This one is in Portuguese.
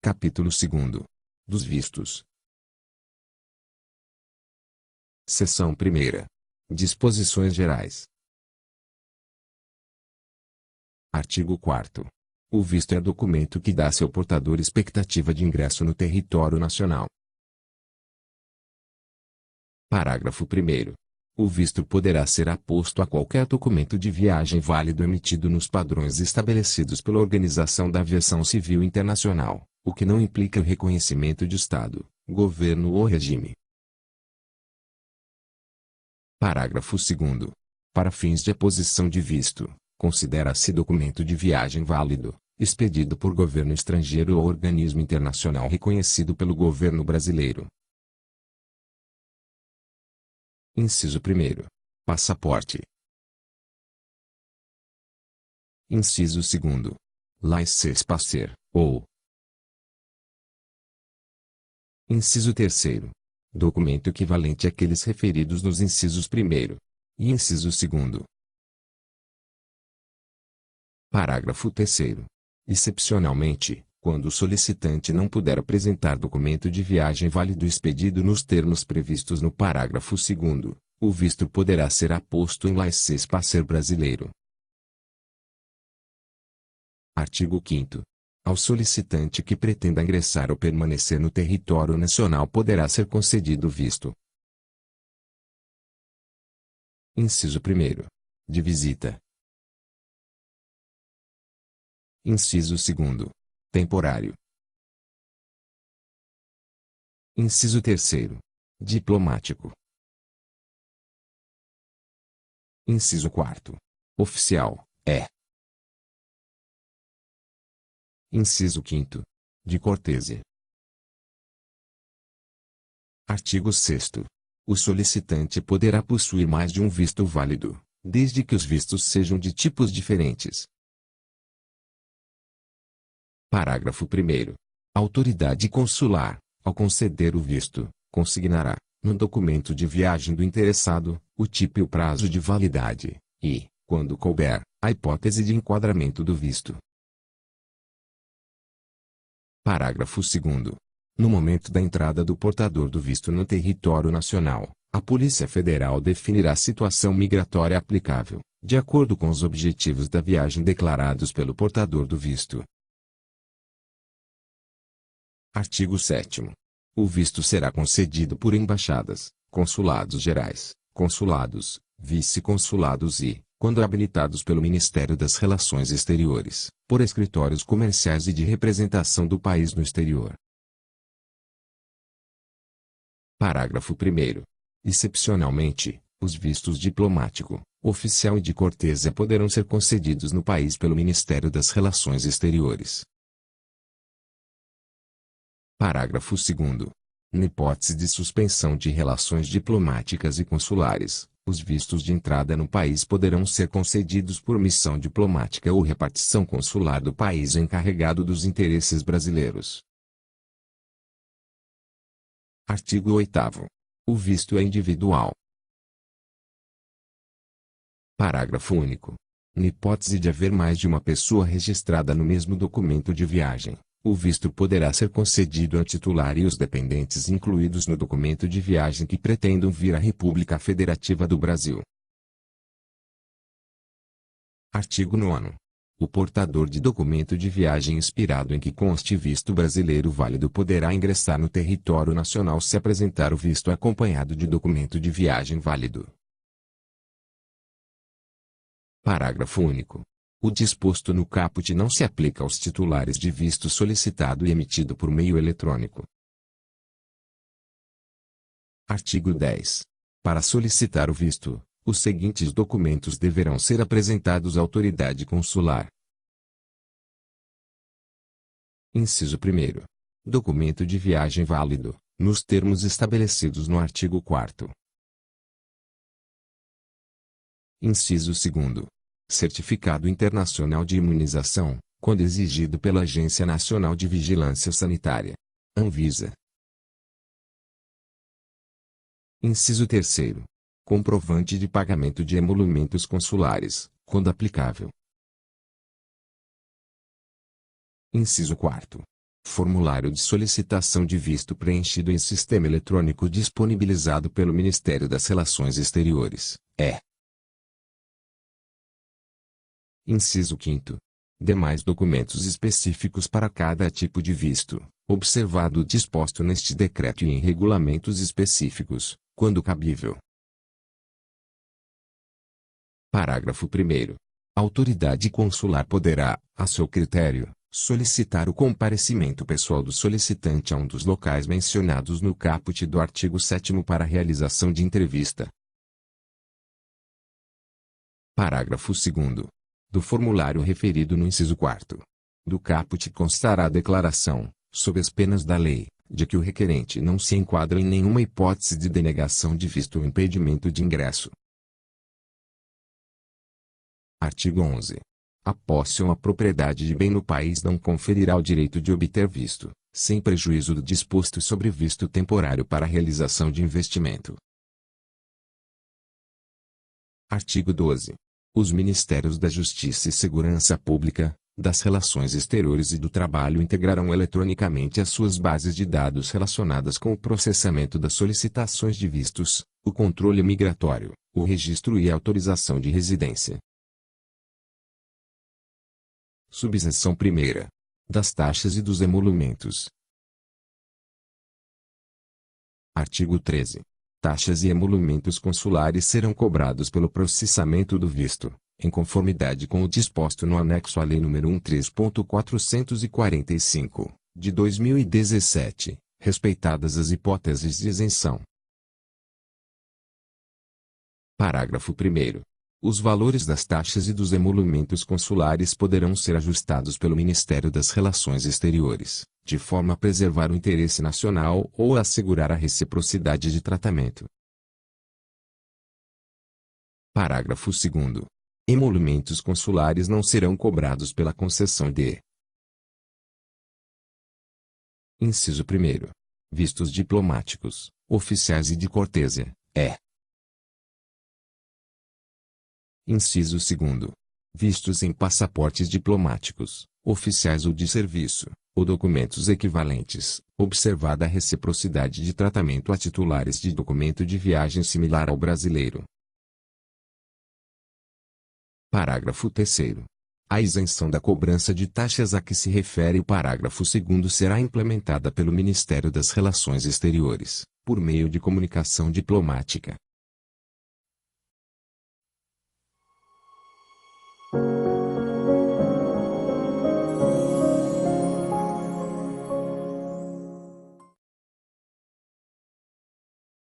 Capítulo 2º. Dos vistos. Seção 1ª. Disposições gerais. Artigo 4º. O visto é documento que dá a seu portador expectativa de ingresso no território nacional. Parágrafo 1º. O visto poderá ser aposto a qualquer documento de viagem válido emitido nos padrões estabelecidos pela Organização da Aviação Civil Internacional, o que não implica o reconhecimento de Estado, governo ou regime. Parágrafo 2º. Para fins de aposição de visto, considera-se documento de viagem válido, expedido por governo estrangeiro ou organismo internacional reconhecido pelo governo brasileiro. Inciso 1º. Passaporte. Inciso 2º. Laissez-passer, ou. Inciso 3º. Documento equivalente àqueles referidos nos incisos 1º e inciso 2º. Parágrafo 3º. Excepcionalmente, quando o solicitante não puder apresentar documento de viagem válido expedido nos termos previstos no parágrafo 2º, o visto poderá ser aposto em laissez-passer brasileiro. Artigo 5º. Ao solicitante que pretenda ingressar ou permanecer no território nacional poderá ser concedido visto. Inciso 1º. De visita. Inciso 2º. Temporário. Inciso 3º. Diplomático. Inciso 4º. Oficial, é. Inciso 5º. De cortesia. Artigo 6º. O solicitante poderá possuir mais de um visto válido, desde que os vistos sejam de tipos diferentes. Parágrafo 1º. A autoridade consular, ao conceder o visto, consignará, no documento de viagem do interessado, o tipo e o prazo de validade, e, quando couber, a hipótese de enquadramento do visto. Parágrafo 2º. No momento da entrada do portador do visto no território nacional, a Polícia Federal definirá a situação migratória aplicável, de acordo com os objetivos da viagem declarados pelo portador do visto. Artigo 7º. O visto será concedido por embaixadas, consulados gerais, consulados, vice-consulados e, quando habilitados pelo Ministério das Relações Exteriores, por escritórios comerciais e de representação do país no exterior. Parágrafo 1º. Excepcionalmente, os vistos diplomático, oficial e de cortesia poderão ser concedidos no país pelo Ministério das Relações Exteriores. Parágrafo 2º. Na hipótese de suspensão de relações diplomáticas e consulares, os vistos de entrada no país poderão ser concedidos por missão diplomática ou repartição consular do país encarregado dos interesses brasileiros. Artigo 8º. O visto é individual. Parágrafo único. Na hipótese de haver mais de uma pessoa registrada no mesmo documento de viagem, o visto poderá ser concedido ao titular e os dependentes incluídos no documento de viagem que pretendam vir à República Federativa do Brasil. Artigo 9º. O portador de documento de viagem expirado em que conste visto brasileiro válido poderá ingressar no território nacional se apresentar o visto acompanhado de documento de viagem válido. Parágrafo único. O disposto no caput não se aplica aos titulares de visto solicitado e emitido por meio eletrônico. Artigo 10. Para solicitar o visto, os seguintes documentos deverão ser apresentados à autoridade consular. Inciso 1º. Documento de viagem válido, nos termos estabelecidos no artigo 4º. Inciso 2º. Certificado internacional de imunização, quando exigido pela Agência Nacional de Vigilância Sanitária, Anvisa. Inciso 3º. Comprovante de pagamento de emolumentos consulares, quando aplicável. Inciso 4º. Formulário de solicitação de visto preenchido em sistema eletrônico disponibilizado pelo Ministério das Relações Exteriores, é. Inciso 5º. Demais documentos específicos para cada tipo de visto, observado o disposto neste decreto e em regulamentos específicos, quando cabível. Parágrafo 1º. A autoridade consular poderá, a seu critério, solicitar o comparecimento pessoal do solicitante a um dos locais mencionados no caput do artigo 7º para a realização de entrevista. Parágrafo 2º. Do formulário referido no inciso 4º do caput constará a declaração, sob as penas da lei, de que o requerente não se enquadra em nenhuma hipótese de denegação de visto ou impedimento de ingresso. Artigo 11. A posse ou a propriedade de bem no país não conferirá o direito de obter visto, sem prejuízo do disposto sobre visto temporário para a realização de investimento. Artigo 12. Os Ministérios da Justiça e Segurança Pública, das Relações Exteriores e do Trabalho integrarão eletronicamente as suas bases de dados relacionadas com o processamento das solicitações de vistos, o controle migratório, o registro e a autorização de residência. Subseção 1ª. Das taxas e dos emolumentos. Artigo 13. Taxas e emolumentos consulares serão cobrados pelo processamento do visto, em conformidade com o disposto no anexo à Lei nº 13.445, de 2017, respeitadas as hipóteses de isenção. Parágrafo 1º. Os valores das taxas e dos emolumentos consulares poderão ser ajustados pelo Ministério das Relações Exteriores, de forma a preservar o interesse nacional ou a assegurar a reciprocidade de tratamento. Parágrafo 2º. Emolumentos consulares não serão cobrados pela concessão de: Inciso 1º. Vistos diplomáticos, oficiais e de cortesia, é. Inciso 2º. Vistos em passaportes diplomáticos, oficiais ou de serviço, ou documentos equivalentes, observada a reciprocidade de tratamento a titulares de documento de viagem similar ao brasileiro. Parágrafo 3º. A isenção da cobrança de taxas a que se refere o parágrafo 2º será implementada pelo Ministério das Relações Exteriores, por meio de comunicação diplomática,